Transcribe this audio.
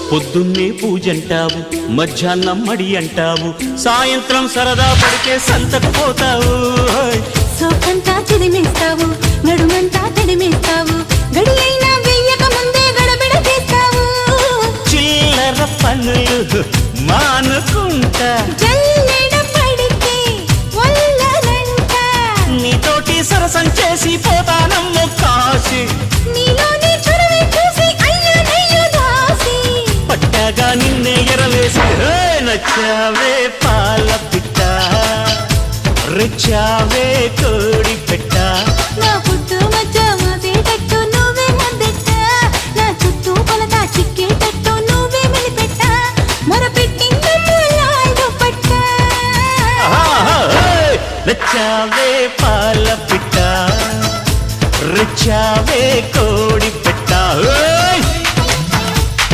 పొద్దున్నే పూజంటావు, మధ్యాహ్నం మడి అంటావు, సాయంత్రం సరదా పడితే సంతకు పోతావు. సోకంతా చిదిమేస్తావు, నడుమంతా తడిమేస్తావు, గడి అయినా వెయ్యక ముందే గడబిడ చేస్తావు. చిల్లర పనులు మానుకుంటా, జల్లెడ పడితే వల్లనంట, నీతోటి సరసం చేసి పోతానమ్మ కాసి. నీలోని చొరవే చూసి అయ్యో దాసి, పట్టాగా నిన్నే ఎరవేసి నచ్చావే పాల పిట్ట, రెచ్చావే కోడి పెట్ట. నా